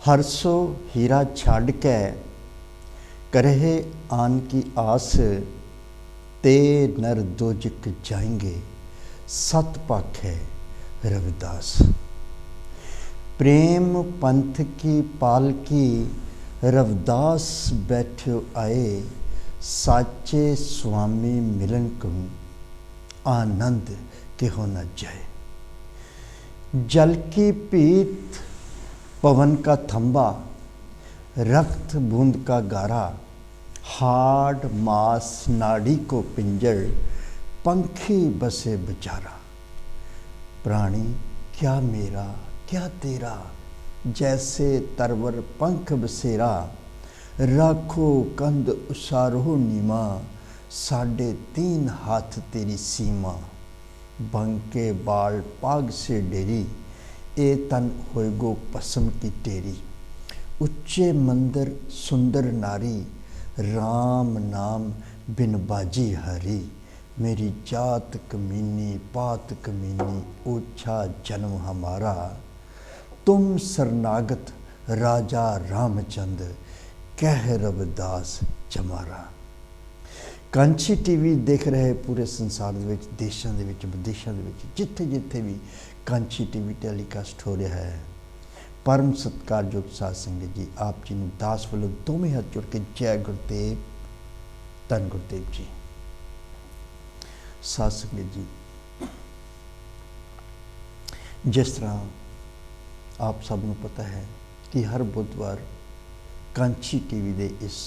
हरसो हीरा छाड़ के करहे आन की आस, ते नर दोजक जाएंगे सत पाखे रविदास। प्रेम पंथ की पालकी रविदास बैठो आए, साचे स्वामी मिलन को आनंद केहो न जाए। जल की पीत पवन का थंबा, रक्त बूंद का गारा, हाड़ मांस नाड़ी को पिंजर, पंखी बसे बेचारा। प्राणी क्या मेरा क्या तेरा, जैसे तरवर पंख बसेरा, राखो कंध उसारो नीमा, 3.5 हाथ तेरी सीमा। बंके बाल पाग से डेरी, ए तन होएगो पसम की तेरी। उच्चे मंदिर सुंदर नारी, राम नाम बिन बाजी हरी। मेरी जात कमीनी पात कमीनी, ओछा जन्म हमारा। तुम शरणागत राजा रामचंद, कह रविदास जमारा। कांची टीवी देख रहे पूरे संसार दे विच, देशों के विच, विदेशों के विच, जिथे जिथे भी कांची टीवी टैलीकास्ट हो रहा है, परम सत्कारयोग साध संगत जी, आप जी नूं दास वालों दोवें हाथ जोड़ के जय गुरुदेव, धन गुरुदेव जी। साध संगत जी, जिस तरह आप सब नूं पता है कि हर बुधवार कांची टीवी दे इस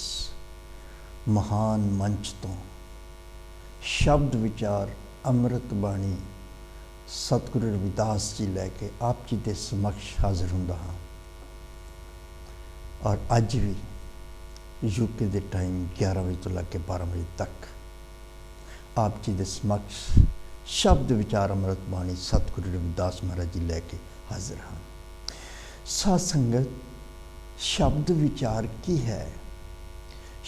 महान मंच तो शब्द विचार अमृत बाणी सतगुरु रविदास जी लैके आप जी के समक्ष हाजिर हुंदा हाँ। और अज भी यूके दे टाइम 11 बजे तो लग 12 बजे तक आप जी के समक्ष शब्द विचार अमृत बाणी सतगुरु रविदास महाराज जी लैके हाजिर हाँ। साध संगत, शब्द विचार की है?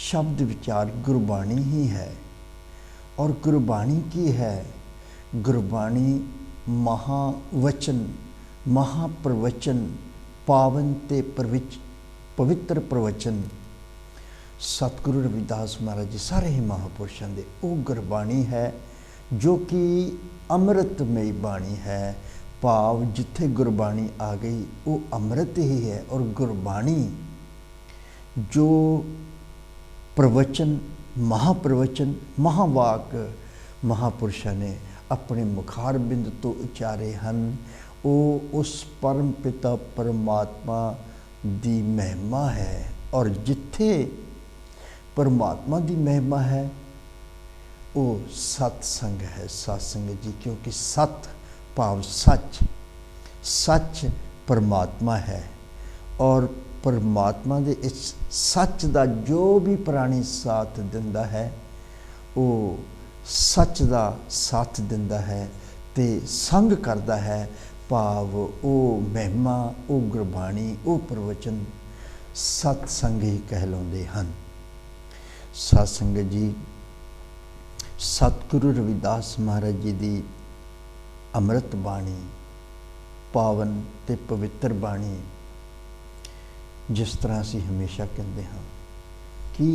शब्द विचार गुरबाणी ही है। और गुरबाणी की है? गुरबाणी महावचन, महाप्रवचन, पावन ते पवित्र प्रवचन सतगुरु रविदास महाराज जी सारे ही महापुरुषों दे वो गुरबाणी है जो कि अमृतमयी बाणी है। भाव जिथे गुरबाणी आ गई वो अमृत ही है। और गुरबाणी जो प्रवचन, महाप्रवचन, महावाक महापुरुषों ने अपने मुखार बिंद तो उचारे हैं, वो उस परम पिता परमात्मा दी महिमा है। और जिथे परमात्मा दी महिमा है वो सत्संग है। सत्संग जी, क्योंकि सत भाव सच, सच परमात्मा है। और परमात्मा दे इस सच दा जो भी प्राणी साथ दिंदा है वो सच दा साथ दिंदा है ते संग करदा है। भाव वो महिमा, वो गुरबाणी, वो प्रवचन सत्संग ही कहलाउंदे हन। सत्संग जी, सतगुरु रविदास महाराज जी दी अमृत बाणी, पावन ते पवित्र बाणी, जिस तरह असीं हमेशा कहते हाँ कि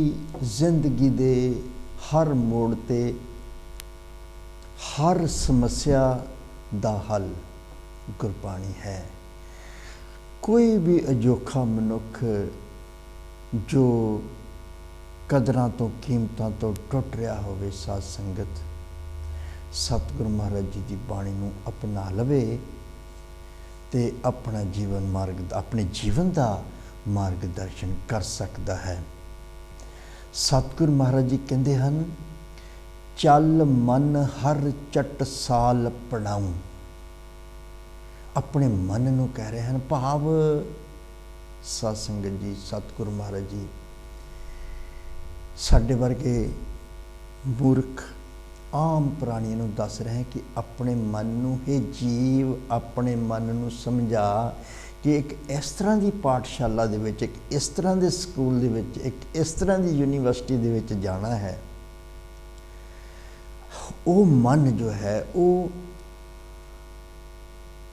जिंदगी दे हर मोड़ ते हर समस्या दा हल गुरबाणी है। कोई भी अजोखा मनुख जो कदरां तो कीमतां तो टुट रहा होवे, साध संगत सतगुरु महाराज जी की बाणी नूं अपना लवे ते अपना जीवन मार्ग, अपने जीवन का मार्गदर्शन कर सकता है। सतगुरु महाराज जी कहते हैं, चल मन हर चट साल पड़ाऊं। अपने मन नूं कह रहे हैं। भाव सतसंगत जी, सतगुरु महाराज जी साडे वर्गे मूर्ख आम प्राणियों नूं दस रहे हैं कि अपने मन नूं, हे जीव, अपने मन नूं समझा कि एक इस तरह की पाठशाला दे विच, एक इस तरह के स्कूल दे विच, एक इस तरह की यूनीवर्सिटी दे विच जाना है। वो मन जो है वो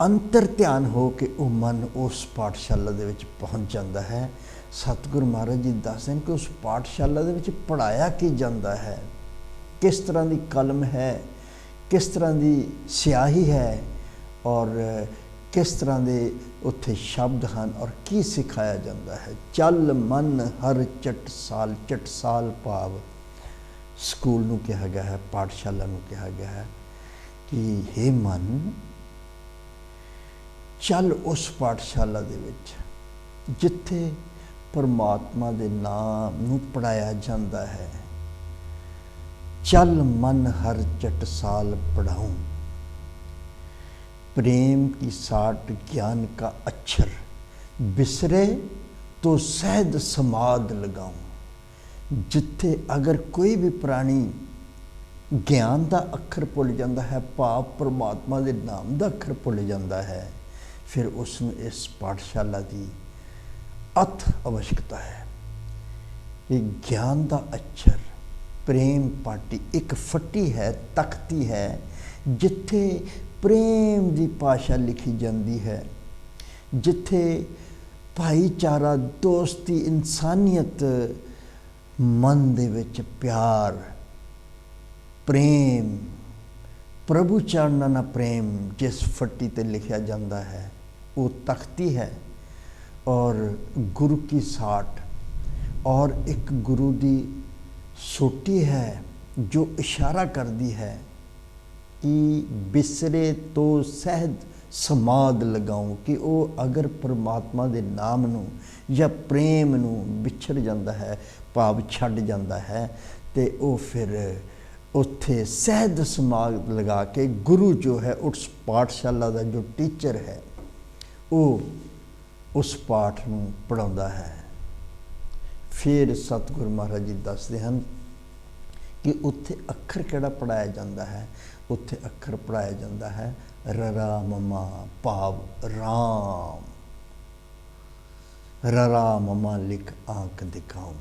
ਅੰਤਰ ਧਿਆਨ ਹੋ ਕੇ ਉਹ ਮਨ ਉਸ ਪਾਠਸ਼ਾਲਾ ਦੇ ਵਿੱਚ ਪਹੁੰਚ ਜਾਂਦਾ ਹੈ। ਸਤਿਗੁਰੂ ਮਹਾਰਾਜ ਜੀ ਦੱਸਦੇ ਹਨ ਕਿ ਉਸ ਪਾਠਸ਼ਾਲਾ ਦੇ ਵਿੱਚ ਪੜ੍ਹਾਇਆ ਕੀ ਜਾਂਦਾ ਹੈ, ਕਿਸ ਤਰ੍ਹਾਂ ਦੀ ਕਲਮ ਹੈ, ਕਿਸ ਤਰ੍ਹਾਂ ਦੀ ਸਿਆਹੀ ਹੈ ਔਰ ਕਿਸ ਤਰ੍ਹਾਂ ਦੇ ਉੱਥੇ ਸ਼ਬਦ ਹਨ ਔਰ ਕੀ ਸਿਖਾਇਆ ਜਾਂਦਾ ਹੈ। ਚੱਲ ਮਨ ਹਰ ਚਟਸਾਲ, ਚਟਸਾਲ ਭਾਵ ਸਕੂਲ ਨੂੰ ਕਿਹਾ ਗਿਆ ਹੈ, ਪਾਠਸ਼ਾਲਾ ਨੂੰ ਕਿਹਾ ਗਿਆ ਹੈ ਕਿ ਹੇ ਮਨ ਚੱਲ ਉਸ ਪਾਠਸ਼ਾਲਾ ਦੇ ਵਿੱਚ ਜਿੱਥੇ ਪਰਮਾਤਮਾ ਦੇ ਨਾਮ ਨੂੰ ਪੜ੍ਹਾਇਆ ਜਾਂਦਾ ਹੈ। ਚੱਲ ਮਨ ਹਰ चटसाल पढ़ाऊं, प्रेम की साट ज्ञान का अक्षर, बिसरे तो सहज समाध लगाऊं। जिथे अगर कोई भी प्राणी ਗਿਆਨ ਦਾ ਅੱਖਰ ਭੁੱਲ ਜਾਂਦਾ ਹੈ, ਭਾਵ ਪਰਮਾਤਮਾ ਦੇ ਨਾਮ ਦਾ ਅੱਖਰ ਭੁੱਲ ਜਾਂਦਾ ਹੈ, ਫਿਰ ਉਸ ਨੂੰ ਇਸ ਪਾਠਸ਼ਾਲਾ ਦੀ ਅਥ आवश्यकता ਹੈ। ਇਹ ਗਿਆਨ ਦਾ ਅक्षर ਪ੍ਰੇਮ ਪਾਟੀ ਇੱਕ ਫੱਟੀ ਹੈ, ਤਖਤੀ ਹੈ, ਜਿੱਥੇ ਪ੍ਰੇਮ ਦੀ ਭਾਸ਼ਾ ਲਿਖੀ ਜਾਂਦੀ ਹੈ, ਜਿੱਥੇ ਭਾਈਚਾਰਾ, ਦੋਸਤੀ, ਇਨਸਾਨੀਅਤ, ਮਨ ਦੇ ਵਿੱਚ ਪਿਆਰ, प्रेम, प्रभु चरणा ना प्रेम जिस फट्टी ते लिखा जाता है वो तख्ती है और गुरु की साट और एक गुरु की सोटी है जो इशारा करती है कि बिसरे तो सहज समाध लगाऊं, कि वो अगर परमात्मा के नाम नू या प्रेम नू विछड़ जाता है, भाव छड़ जाता है, तो वो फिर उत्थे सहज समाध लगा के गुरु जो है उस पाठशाला का जो टीचर है वो उस पाठ में पढ़ाता है। फिर सतगुरु महाराज जी दसते हैं कि उत्थे अखर किहड़ा पढ़ाया जाता है, उत्थे अखर पढ़ाया जाता है ररा ममा, भाव राम, ररा ममा लिख आंख दिखाऊं।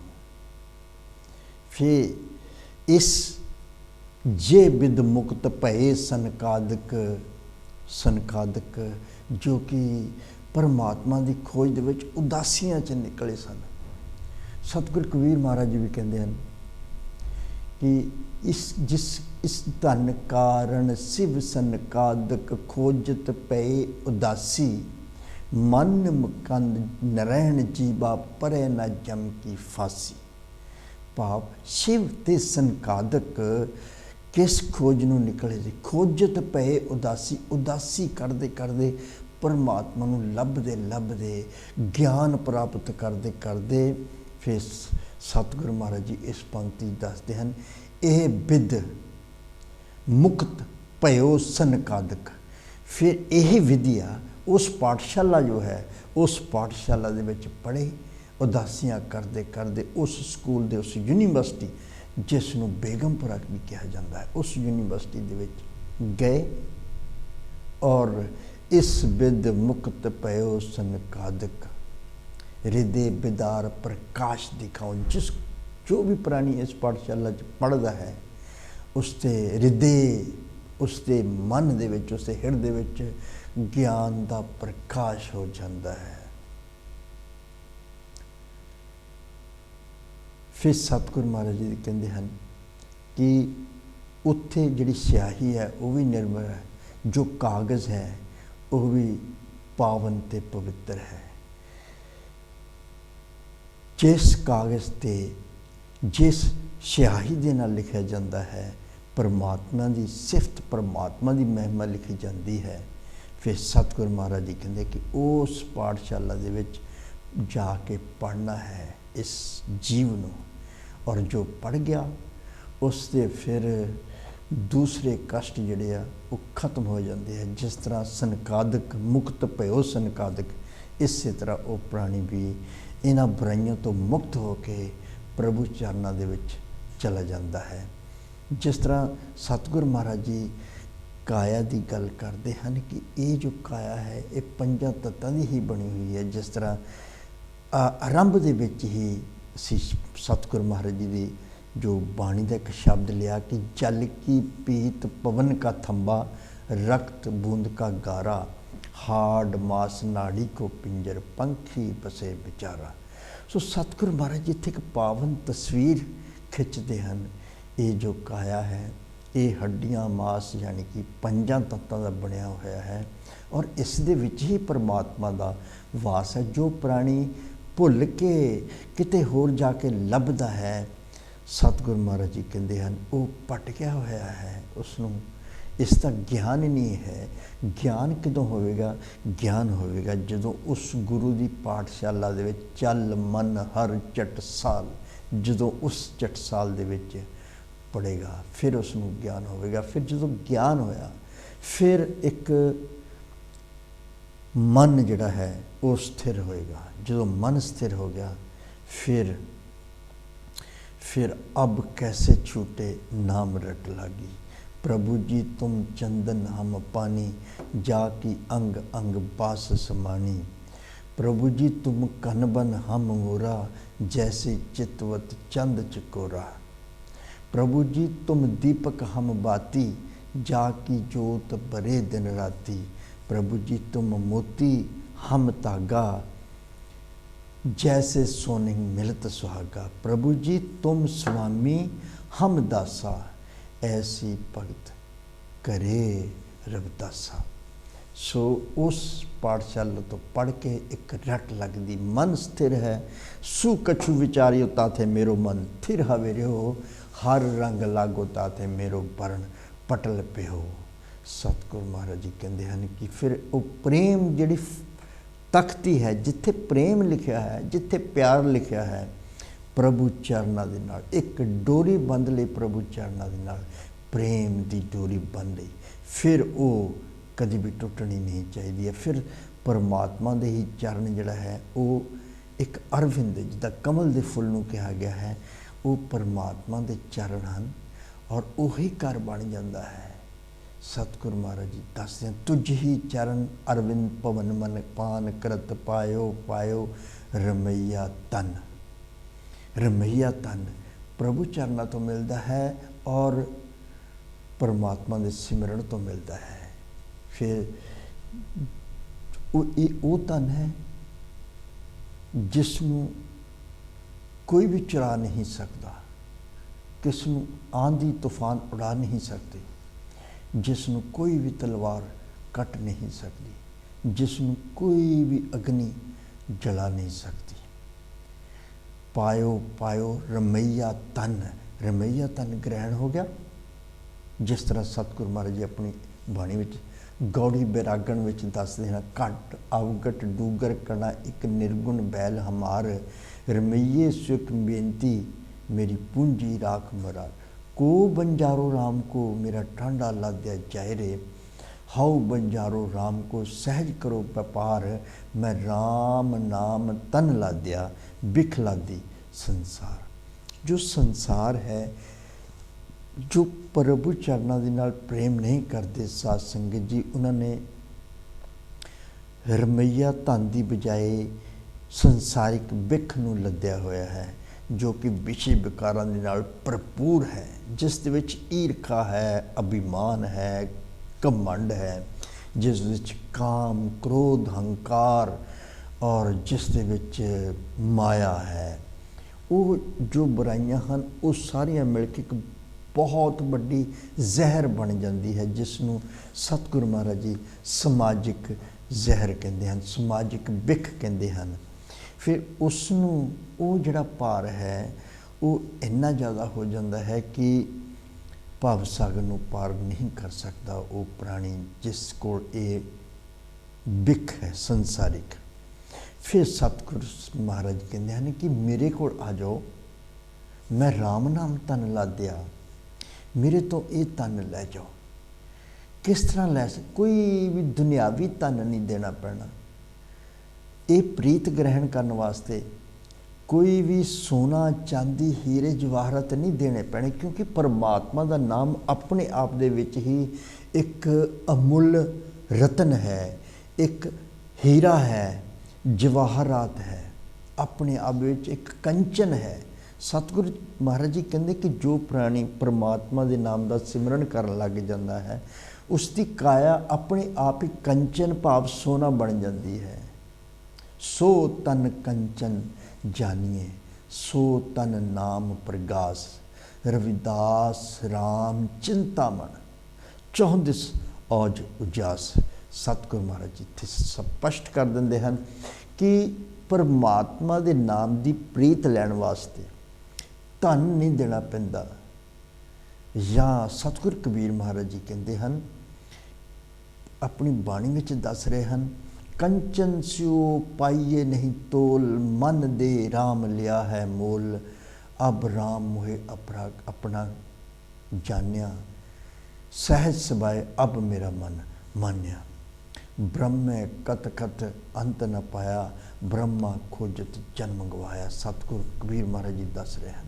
फिर इस जे बिद मुक्त भये सनकादक, सनकादक जो कि परमात्मा की खोज दे विच उदासियां च निकले सन। सतगुरु कबीर महाराज जी भी कहते हैं कि इस धन कारण शिव सनकादक खोजत पए उदासी, मन मुकंद नरैण जीवा परे न जम की फांसी। भाव शिव ते सनकादक किस खोज नूं निकले सी, खोजत पए उदासी, उदासी करते करते परमात्मा नूं लभदे लभदे ज्ञान प्राप्त करते करते फिर सतगुरु महाराज जी इस पंक्ति दसते हैं, यह बिद मुक्त भयो सनकादक। फिर यही विद्या उस पाठशाला जो है उस पाठशाला दे विच पढ़े, उदासियां करते करते उस स्कूल दे, उस यूनीवर्सिटी जिसनों बेगमपुरा भी कहा जाता है, उस यूनीवर्सिटी दे विच गए और इस बिद मुक्त पयो सनकादक, हृदय बिदार प्रकाश दिखाओ। जिस जो भी प्राणी इस पाठशाला पढ़ता है उसके हृदय, उसके मन दे विच, उसके हृदय विच ज्ञान का प्रकाश हो जाता है। फिर सतगुरु महाराज जी कहते हैं कि उत्थे जिहड़ी स्याही है वो भी निर्मल है, जो कागज़ है वो भी पावन ते पवित्र है। जिस कागज़ ते जिस स्याही दे नाल लिखा जाता है परमात्मा की सिफत, परमात्मा की महिमा लिखी जाती है। फिर सतगुरु महाराज जी कहते कि उस पाठशाला दे विच जाके पढ़ना है इस जीव नूं, और जो पढ़ गया उससे फिर दूसरे कष्ट जिहड़े आ वो खत्म हो जाते हैं। जिस तरह सनकादक मुक्त भयो सनकादक, इस तरह वो प्राणी भी इन्हां बुराइयों तो मुक्त होके प्रभु चरणों दे विच चला जाता है। जिस तरह सतगुरु महाराज जी काया की गल करते हैं कि ये जो काया है ये पंजां तत्तां दी ही बनी हुई है। जिस तरह आरंभ दे विच ही असीं सतगुरु महाराज जी की जो बाणी का एक शब्द लिया कि जल की पीत पवन का थंबा, रक्त बूंद का गारा, हाड़ मास नाड़ी को पिंजर पंखी बसे विचारा। सो सतगुरु महाराज जी इत्थे एक पावन तस्वीर खिंचते हैं। ये जो काया है ये हड्डियां मास यानी कि पंजां तत्तां दा बनिया होया है और इस दे विच ही परमात्मा दा वास है। जो प्राणी भुल के किते होर जाके लभदा है, सतगुरु महाराज जी कहते हैं वो भटकिया होया है, उसनूं इसका ज्ञान ही नहीं है। ज्ञान किदों होवेगा? ज्ञान होवेगा जदों उस गुरु की पाठशाला दे विच चल मन हर चटसाल, जदों उस चटसाल दे विच पढ़ेगा फिर उसनूं ज्ञान होवेगा। फिर जदों ज्ञान होया फिर एक मन जिहड़ा है वो स्थिर होएगा। जदों मन स्थिर हो गया फिर अब कैसे छूटे नाम रट लागी। प्रभु जी तुम चंदन हम पानी, जाकी अंग अंग बास समानी। प्रभु जी तुम कनबन हम मोरा, जैसे चितवत चंद चकोरा। प्रभु जी तुम दीपक हम बाती, जाकी जोत बरे दिन राती। प्रभु जी तुम मोती हम धागा, जैसे सोने मिलत सुहागा। प्रभु जी तुम स्वामी हम दासा, ऐसी भगत करे रविदासा। सो उस पाठशाला तो पढ़ के एक रट लगती, मन स्थिर है। सु कछु विचारियो ताथे मेरो मन, थिर हवे रहो हर रंग लागो ताथे मेरो वर्ण पटल पिहो। सतगुरु महाराज जी कहते हैं कि फिर वो प्रेम जिहड़ी तख्ती है, जिथे प्रेम लिखा है, जिथे प्यार लिखा है, प्रभु चरना दे नाल एक डोरी बंध लई, प्रभु चरना दे नाल प्रेम की डोरी बन लई, फिर वो कभी भी टुटनी नहीं चाहिए। फिर परमात्मा दे ही चरण जिहड़ा है वो एक अरविंद जिद्दां कमल के फुल नूं कहा गया है, वो परमात्मा दे चरण हैं और उही घर बन जाता है। सतगुरु महाराज जी दसदे हैं तुझ ही चरण अरविंद पवन मन पान करत पायो पायो रमैया तन। रमैया तन प्रभु चरणा तो मिलता है और परमात्मा के सिमरन तो मिलता है। फिर वो तन है जिसनों कोई भी चुरा नहीं सकता, किसनों आंधी तूफान उड़ा नहीं सकते, जिसनों कोई भी तलवार कट नहीं सकती, जिसनों कोई भी अग्नि जला नहीं सकती। पायो पायो रमैया तन, रमैया तन ग्रहण हो गया। जिस तरह सतगुरु महाराज जी अपनी बाणी विच गौड़ी बैरागण विच दसदे हैं, घट अवगट डूगर कणा एक निर्गुण बैल हमार, रमैये सुख बेनती मेरी पूंजी राख मरार। को बंजारो राम को मेरा टांडा लाद्या जाए रे, हाउ बंजारो राम को सहज करो व्यापार, मैं राम नाम तन लाद्या बिख लादी संसार। जो संसार है, जो प्रभु चरणा दे नाल प्रेम नहीं करते साध संगत जी, उन्होंने रमैया धन की बजाय संसारिक बिख नूं लद्या होया है, जो कि विषय विकारां दे नाल भरपूर है, जिस दे विच ईर्खा है, अभिमान है, घमंड है, जिस विच काम क्रोध हंकार और जिस दे विच माया है। वो जो बुराइयां हैं वो सारियां मिलके एक बहुत बड़ी जहर बन जाती है, जिसनों सतगुरु महाराज जी समाजिक जहर कहते हैं, समाजिक बिख कहते हैं। फिर उसनों वो जिहड़ा भार है वो इन्ना ज़्यादा हो जाता है कि भव सागर नूं पार नहीं कर सकता वो प्राणी जिस कोल ये बिख है संसारिक। फिर सतगुरु महाराज कहते हैं कि मेरे को आ जाओ, मैं राम नाम तन लाद्या, मेरे तो ये तन लै जाओ। किस तरह लै सक, कोई भी दुनियावी तन नहीं देना पैना। ये प्रीत ग्रहण करने वास्ते कोई भी सोना चांदी हीरे जवाहरत नहीं देने पैने, क्योंकि परमात्मा का नाम अपने आप दे विच ही एक अमुल रतन है, एक हीरा है, जवाहरात है, अपने आप विच एक कंचन है। सतगुरु महाराज जी कहते कि जो प्राणी परमात्मा के नाम का सिमरन करन लग जाता है उसकी काया अपने आप ही कंचन भाव सोना बन जाती है। सो तन कंचन जानिए, सो तन नाम प्रगास, रविदास राम चिंतामण, 34 औज उजास। सतगुरु महाराज जी इत्थे स्पष्ट कर देंदे हन कि परमात्मा दे नाम की प्रीत लैण वास्ते धन नहीं देना पैंदा। या सतगुरु कबीर महाराज जी कहते हैं, अपनी बाणी में दस रहे हैं, कंचन स्यो पाइए नहीं तोल, मन दे राम लिया है मोल, अब राम मोहे अपना जानिया, सहज सबाए अब मेरा मन मान्या। ब्रह्म कत कत अंत न पाया, ब्रह्मा खोजत जन्म गवाया। सतगुरु कबीर महाराज जी दस रहे हैं।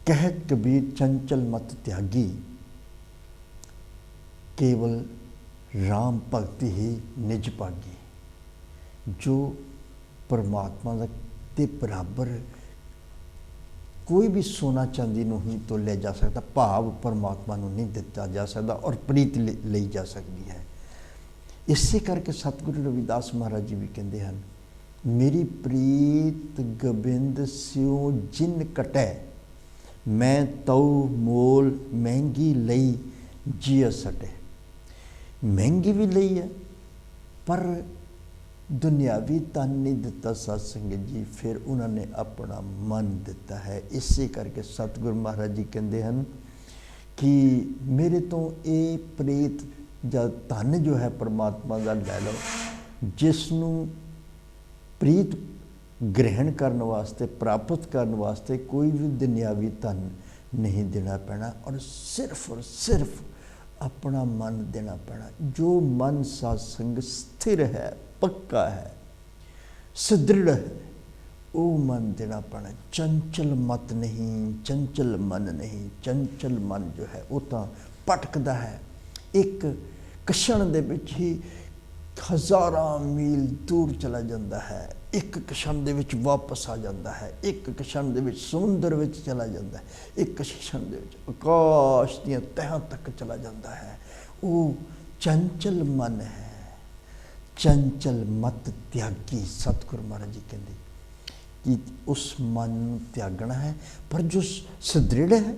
कहत कबीर चंचल मत त्यागी, केवल राम भगति ही निज भागी। जो परमात्मा के बराबर कोई भी सोना चांदी नहीं तोलिया जा सकता, भाव परमात्मा नहीं दिता जा सकता और प्रीत ली जा सकती है। इसे करके सतगुरु रविदास महाराज जी भी कहते हैं, मेरी प्रीत गोबिंद स्यों जिन कटै, मैं तौ मोल महंगी लई जिय सटे। महंगी भी लई है पर दुनियावी धन नहीं दिता सत्संग जी, फिर उन्होंने अपना मन दिता है। इसे करके सतगुरु महाराज जी कहते हैं कि मेरे तो ये प्रीत या धन जो है परमात्मा का लै लो, जिसनों प्रीत ग्रहण करने वास्ते प्राप्त करने वास्ते कोई भी दुनियावी धन नहीं देना पैना और सिर्फ अपना मन देना पैना। जो मन सत्संग स्थिर है, पक्का है, सुदृढ़ है, वो मन देना पैना। चंचल मत नहीं, चंचल मन नहीं। चंचल मन जो है वो तो भटकदा है, एक कछण दे विच ही हज़ारां मील दूर चला जाता है, एक कछण दे विच वापस आ जाता है, एक कछण दे विच समुंदर विच चला जाता है, एक कछण दे विच आकाश दीआं तहां तक चला जाता है। वो चंचल मन है। चंचल मत त्यागी, सतगुरु महाराज जी कहते कि उस मन त्यागना है। पर जो सुदृढ़ है,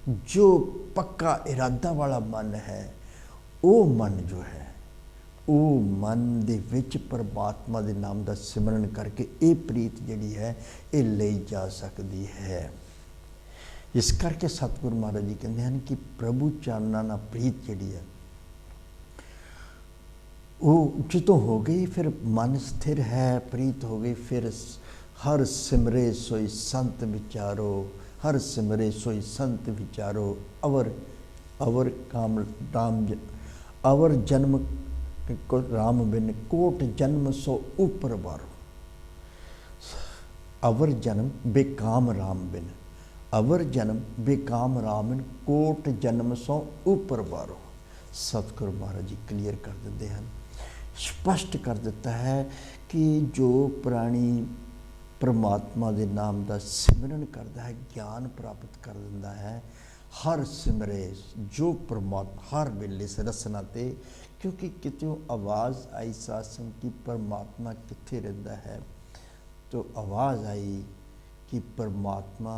जो पक्का इरादा वाला मन है, वो मन जो है वो मन दे विच परमात्मा दे नाम का सिमरन करके ये प्रीत जिहड़ी है ये लई जा सकती है। इस करके सतगुरु महाराज जी कहते हैं कि प्रभु चानना ना प्रीत जिहड़ी है वो जो हो गई, फिर मन स्थिर है, प्रीत हो गई, फिर हर सिमरे सोई संत विचारो, हर सिमरे सोई संत विचारो, अवर काम राम, अवर जन्म को राम बिन कोट जन्म सो ऊपर बारो। अवर जन्म बेकाम राम बिन, अवर जन्म बेकाम राम बिन कोट जन्म सो ऊपर बारो। सतगुरु महाराज जी क्लीयर कर देते हैं, स्पष्ट कर देता है कि जो प्राणी परमात्मा के नाम का सिमरन करता है, ज्ञान प्राप्त कर देता है, हर सिमरे जो परमात्मा हर वेले रसना ते, क्योंकि कितों आवाज़ आई सत्संग की परमात्मा कित्थे रहिंदा है, तो आवाज़ आई कि परमात्मा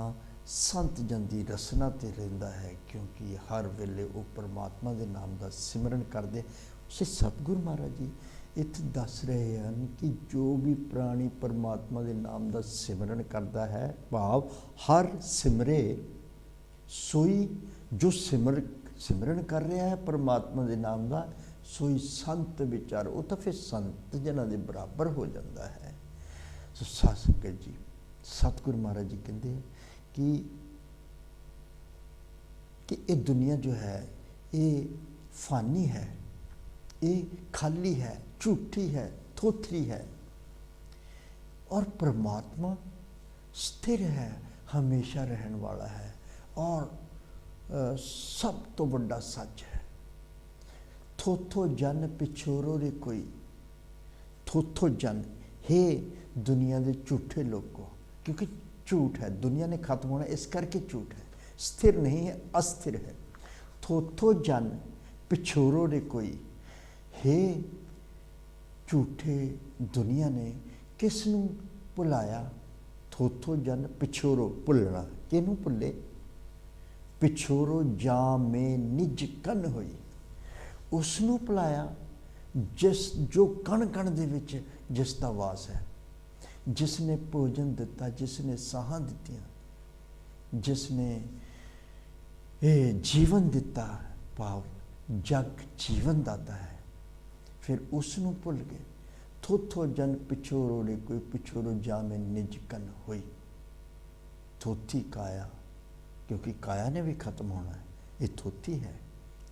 संत जन की रसना ते रहिंदा है, क्योंकि हर वेले वो परमात्मा के नाम का सिमरन करते। उसे सतगुरु महाराज जी इत्थे दस रहे हैं कि जो भी प्राणी परमात्मा के नाम का सिमरन करता है, भाव हर सिमरे सोई, जो सिमरन कर रहा है परमात्मा के नाम का, सोई संत विचार, वो तो फिर संत जना के बराबर हो जाता है। तो सतसंगत जी सतगुरु महाराज जी कहते हैं कि ये दुनिया जो है ये फानी है, ये खाली है, झूठी है, थोथरी है, और परमात्मा स्थिर है, हमेशा रहने वाला है और सब तो बड़ा सच है। थोथो जन पिछोरो रे कोई, थोथो जन हे दुनिया के झूठे लोगों, क्योंकि झूठ है, दुनिया ने खत्म होना इस करके झूठ है, स्थिर नहीं है, अस्थिर है। थोथो जन पिछोरो रे कोई। हे झूठे दुनिया ने किस नूं भुलाया। थोथो जन पिछोरो, भुलना किनू भुले। पिछोरो जा में निज कन होई, उसनू भुलाया जिस जो कण कण दे विच जिसदा वास है, जिसने भोजन दिता, जिसने साहां दित्तियां, जिसने ये जीवन दिता, भाव जग जीवन दाता है, फिर उसनू भुल गए। थोथो जन पिछोरो ने कोई, पिछोरो जा में निज कन होई। थोथी काया, क्योंकि काया ने भी खत्म होना है, ये थोथी है।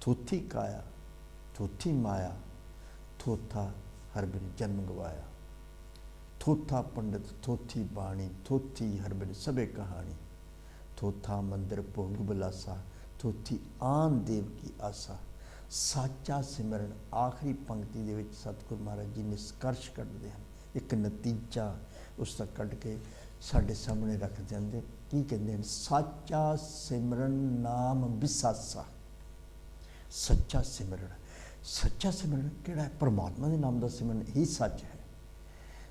थोथी काया, थोथी माया, थोथा हर बिन जन्म गवाया। थोथा पंडित, थोथी बाणी, थोथी हर बिन सबे कहानी। थोथा मंदिर भोग बिलासा, थोथी आन देव की आसा। साचा सिमरन, आखिरी पंक्ति दे विच सतगुरु महाराज जी निष्कर्ष कढ़ते हैं, एक नतीजा उसका कढ़ के साडे सामने रख देंगे। की कहते हैं? साचा सिमरन नाम विसासा। सच्चा सिमरन, सच्चा सिमरन किहड़ा है? परमात्मा के नाम का सिमरन ही सच है।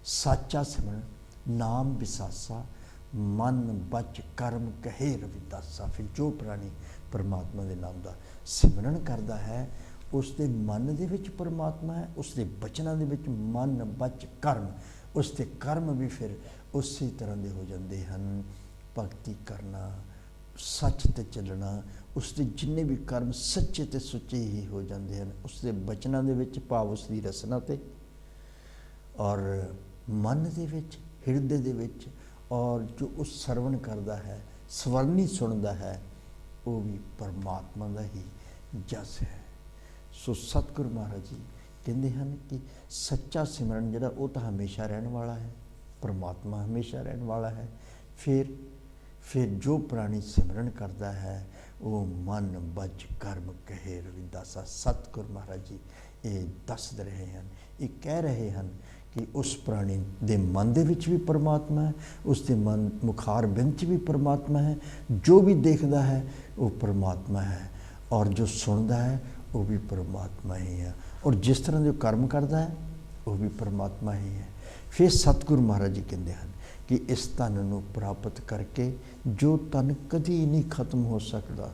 साचा सिमरन नाम विसासा, मन बच कर्म कहे रविदासा। फिर जो प्राणी परमात्मा के नाम का सिमरन करता है, उसके मन दे विच परमात्मा है, उसके बचनों दे विच मन बच कर्म, उसके कर्म भी फिर उसी तरह के हो जाते हैं। भगती करना, सच ते चलना, उसके जिन्ने भी कर्म सच्चे ते सुच्चे ही हो जाते हैं। उसके बचनों दे विच, भाव उसकी रसना ते और मन दे विच, हिरदे दे विच, और जो उस सरवण करता है, स्वरनी सुनता है, वो भी परमात्मा का ही जस है। सो सतगुरु महाराज जी कहते हैं कि सच्चा सिमरन जिहड़ा वो तो हमेशा रहने वाला है, परमात्मा हमेशा रहने वाला है। फिर जो प्राणी सिमरन करता है वो मन बच कर्म कहे रविदासा। सतगुरु महाराज जी ये दस रहे हैं, ये कह रहे हैं कि उस प्राणी दे मन दे विच भी परमात्मा है, उसके मन मुखार बिंद च भी परमात्मा है, जो भी देखता है वो परमात्मा है, और जो सुनता है वो भी परमात्मा ही है, और जिस तरह जो कर्म करता है वो भी परमात्मा ही है। फिर सतगुरु महाराज जी कहते हैं कि इस तन नूं प्राप्त करके, जो तन कदी नहीं खत्म हो सकता,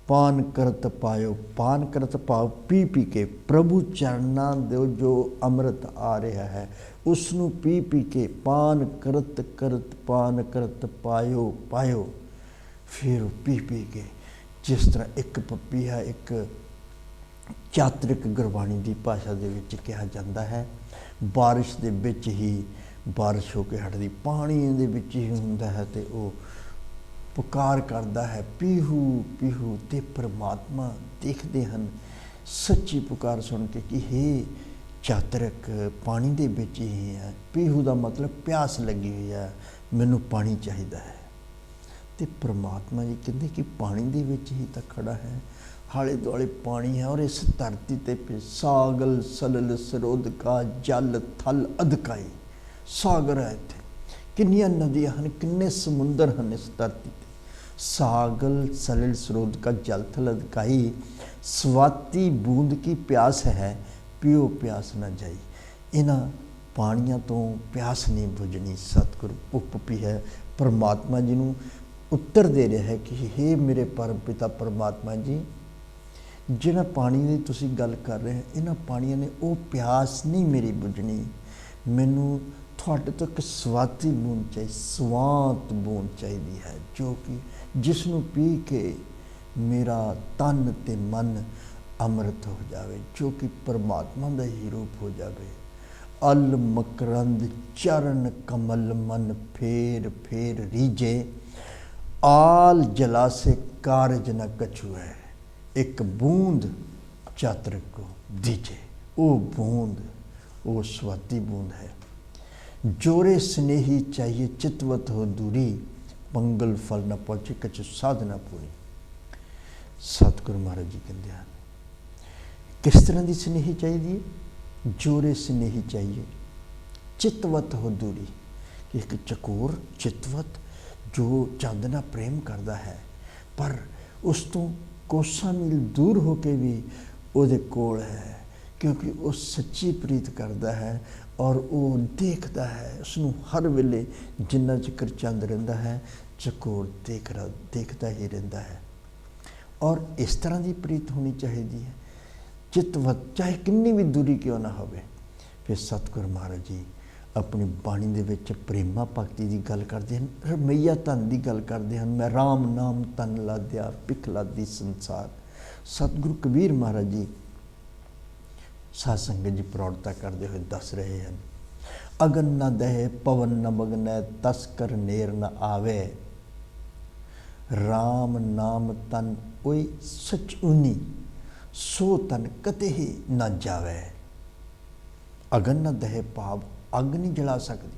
पान करत पायो, पान करत पाओ पी पी के, प्रभु चरना दो जो अमृत आ रहा है उसनू पी पी के, पान करत करत पान करत पायो पायो। फिर पी पी के, जिस तरह एक पपीहा एक चातरिक गुरबाणी की भाषा दे विच कहा जाता है, बारिश दे विच ही बारिश होकर हटती, पानी दे विच ही हुंदा है, तो वो पुकार करता है पीहू पीहू। ते परमात्मा देखते हैं सच्ची पुकार सुन के कि हे चातरिक पानी दे विच ही है। पीहू का मतलब प्यास लगी हुई है, मैनू पानी चाहिए है। तो परमात्मा जी कहते कि पानी दे विच ही तो खड़ा है, हाले दुआले पानी है, और इस धरती ते सागल सलल सरोद का जल थल अधकाई। सागर है इत्थे, किन्नियां नदियां हैं, किन्ने समुंदर हैं इस धरती ते। सागल सलल सरोद का जल थल अधकाई, स्वाति बूंद की प्यास है, पियो प्यास न जाई। इन्हां पानियां तो प्यास नहीं बुझनी। सतगुरु उपपी है परमात्मा जी नूं उत्तर दे रहा है कि हे मेरे परम पिता परमात्मा जी, जिन्हां पानी की तुसीं गल कर रहे हैं, इन्हां पानियां ने वो प्यास नहीं मेरी बुझनी। मैनू थोड़े तो एक स्वाति बूंद चाहिए, स्वात बूंद चाहिए है, जो कि जिसनों पी के मेरा तन ते मन अमृत हो जाए, जो कि परमात्मा का ही रूप हो जाए। अल मकरंद चरण कमल मन फेर फेर रीजे, आल जला से कारज न कछु है। एक बूंद चातरिक को दीजे, वो बूंद वो स्वाति बूंद है। जोरे स्नेही चाहिए चितवत हो दूरी, मंगल फल न पहुँचे कछु साधना पूरी। सतगुरु महाराज जी कहते हैं किस तरह की स्नेही चाहिए? जोरे स्नेही चाहिए, चितवत हो दूरी। एक चकोर चितवत जो चांदना प्रेम करता है, पर उस तो कोसां मील दूर होके भी ਉਹਦੇ ਕੋਲ ਹੈ, क्योंकि वो सच्ची प्रीत करता है और वो देखता है उसनूं हर वेले, जिन्ना चिकर चंद रहिंदा है चकोर देखता ही रहिंदा है। और इस तरह की प्रीत होनी चाहिए है, चितवत चाहे कितनी भी दूरी क्यों ना होवे। फिर सतगुरु महाराज जी अपनी बाणी दे विच प्रेमा भगती की गल करते हैं, रमैया धन की गल करते हैं। मैं राम नाम तन लाद्या भिख लादी संसार। सतगुरु कबीर महाराज जी साध संगत जी प्रौढ़ता करते हुए दस रहे हैं, अगन न दहे पवन न मगनै तस्कर नेर न आवे, राम नाम तन ओई सच ऊनी सो तन कते ही न जावे। अगन न दहे भाव अग नहीं जला सकती,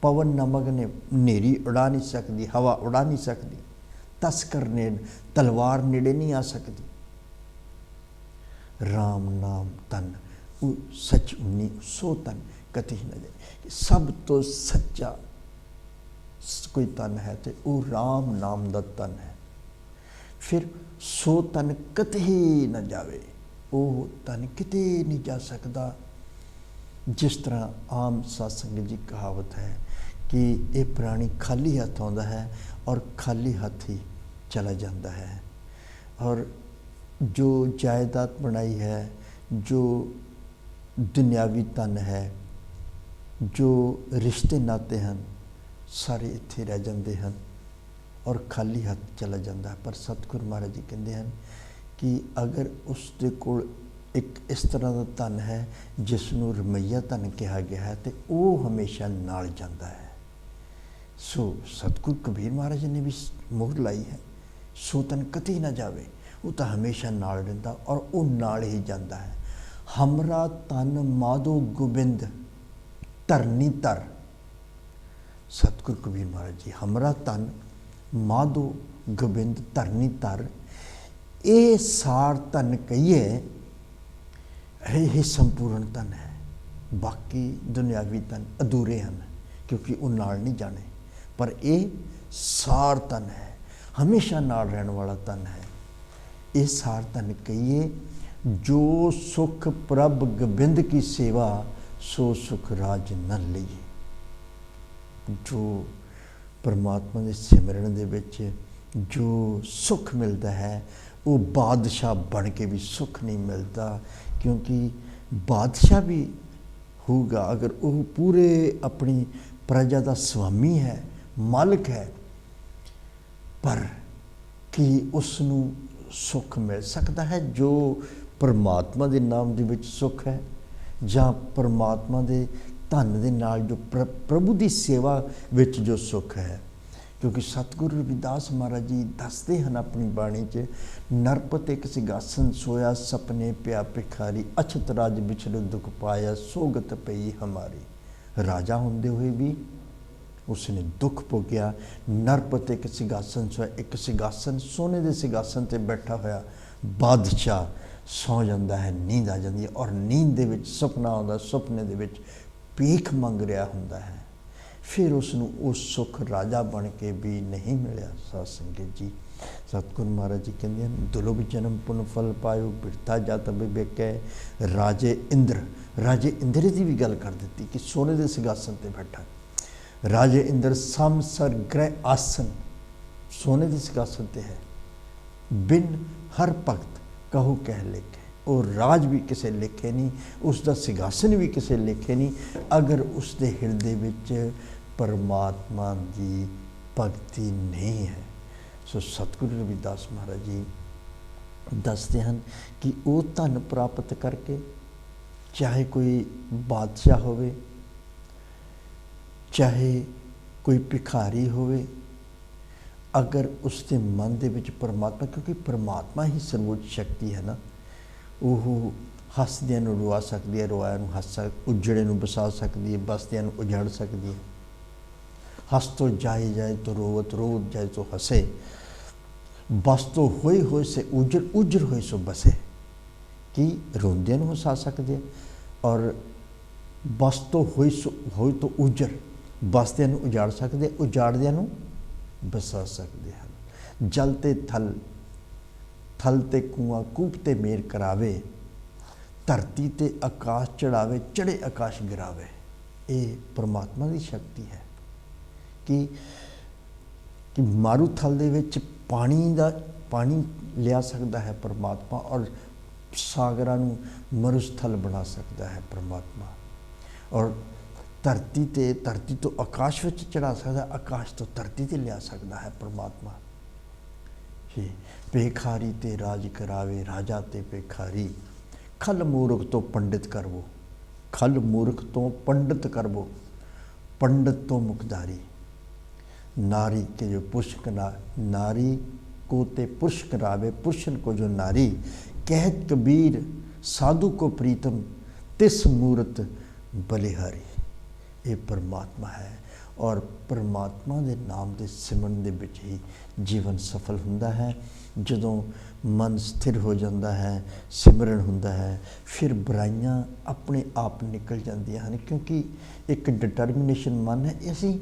पवन न मगने नेरी उड़ा नहीं सकती, हवा उड़ा नहीं सकती, तस्कर नेड़ तलवार नेड़े नहीं आ सकती। राम नाम तन सच उन्नी सो तन कति न जाए। सब तो सच्चा कोई तन है तो वो राम नाम दा तन है। फिर सो तन कति न जावे, वो तन किते नहीं जा सकता। जिस तरह आम सत्संग जी कहावत है कि ये प्राणी खाली हाथ आता है और खाली हाथ ही चला जाता है। और जो जायदाद बनाई है, जो दुनियावी तन है, जो रिश्ते नाते हैं, सारे इत्थे रह जाते हैं और खाली हाथ चला जाता है। पर सतगुरु महाराज जी कहते हैं कि अगर उसके कोल एक इस तरह का धन है जिसनों रमैया धन कहा गया है, तो वो हमेशा नाल जाता है। सो सतगुरु कबीर महाराज जी ने भी मोहर लाई है, सो तन कति ना जावे, वो तो हमेशा नाल रहिंदा और वो नाल ही जाता है। हमरा तन माधो गोबिंद धरनी तर। सतगुरु कबीर महाराज जी, हमरा तन माधो गोबिंद धरनी तर, ये सार धन कहिए यह संपूर्ण धन है। बाकी दुनियावी धन अधूरे हैं क्योंकि वो नाल नहीं जाने, पर यह सार धन है, हमेशा नाल रहने वाला धन है। ये सार धन कहिए, जो सुख प्रभ गोबिंद की सेवा सो सुख राज न लईए। जो परमात्मा के सिमरन दे विच जो सुख मिलता है वो बादशाह बन के भी सुख नहीं मिलता, क्योंकि बादशाह भी होगा अगर वो पूरे अपनी प्रजा का स्वामी है, मालिक है, पर कि उसनू सुख मिल सकता है जो परमात्मा के नाम दे विच सुख है, जां परमात्मा के धन दे नाल जो प्रभु की सेवा विच जो सुख है। क्योंकि सतगुरु रविदास महाराज जी दसते हैं अपनी बाणी च, नरपत एक सिंहासन सोया सपने पिया भिखारी, अछत राज बिछड़ दुख पाया सोगत पई हमारी। राजा होंदे हुए भी उसने दुख भोगिया। नरपत एक सिंहासन सोया, एक सिंहासन सोने के सिंहासन से बैठा होया बादशाह सौ जाता है, नींद आ जाती है और नींद दे विच सुपना आता, सुपने दे विच भीख मंग रहा होंदा है। फिर उसनू वो सुख राजा बन के भी नहीं मिलिया। साध संगत जी, सतगुरु महाराज जी कहते हैं, दुर्लभ जन्म पुन फल पायो बिरथा जात विवेकै। राजे इंद्र की भी गल कर दी कि सोने के सिंहासन पर बैठा राजे इंद्र समसर ग्रह आसन, सोने के सिंहासन पर है, बिन हर भगत कहो कह लेखे। और राज भी किसी लेखे नहीं, उसका सिंहासन भी किसी लेखे नहीं, अगर उसके हिरदे विच परमात्मा की भगती नहीं है। सो सतगुरु रविदास महाराज जी दसते हैं कि वो धन प्राप्त करके, चाहे कोई बादशाह होवे, चाहे कोई भिखारी होवे, अगर उसके मन दे विच परमात्मा, क्योंकि परमात्मा ही सर्वोच्च शक्ति है ना, वो हसदियां नूं रुआ सकती है, रोया नूं हस उजड़े नूं बसा सकती है, बसदियां नूं उजाड़ सकती है। हस तो जाए तो रोवत, रोवत जाए तो हसे, बस तो होए से उजड़, उजड़ होए सो बसे। कि रोंदियां नूं हसा सकते हैं और बस तो होए तो उजड़, बसदियां नूं उजाड़ सकते, उजाड़दियां नूं बसा सकते हैं। जल ते थल थल ते कुआं कूप ते मेर करावे, धरती ते आकाश चढ़ावे, चढ़े आकाश गिरावे। ये परमात्मा की शक्ति है कि मारूथल दे विच पानी लिया सकता है परमात्मा, और सागरां नूं मरुस्थल बना सकता है परमात्मा, और धरती तो आकाश विच चढ़ा सकता, आकाश तो धरती ते लिया सकता है परमात्मा। पेखारी ते राज करावे, राजा ते पेखारी, खल मूर्ख तो पंडित करवो, खल मूर्ख तो पंडित करवो, पंडित तो मुखदारी। नारी के जो पुरुष नारी को ते पुरुष करावे, पुरुषन को जो नारी। कहत कबीर साधु को प्रीतम, तिस मूर्त बलिहारी। ये परमात्मा है, और परमात्मा के नाम के सिमरन दे विच ही जीवन सफल हुंदा है। जदों मन स्थिर हो जाता है, सिमरन हुंदा है, फिर बुराइयां अपने आप निकल जांदियां हन, क्योंकि एक डिटरमिनेशन मन है। असीं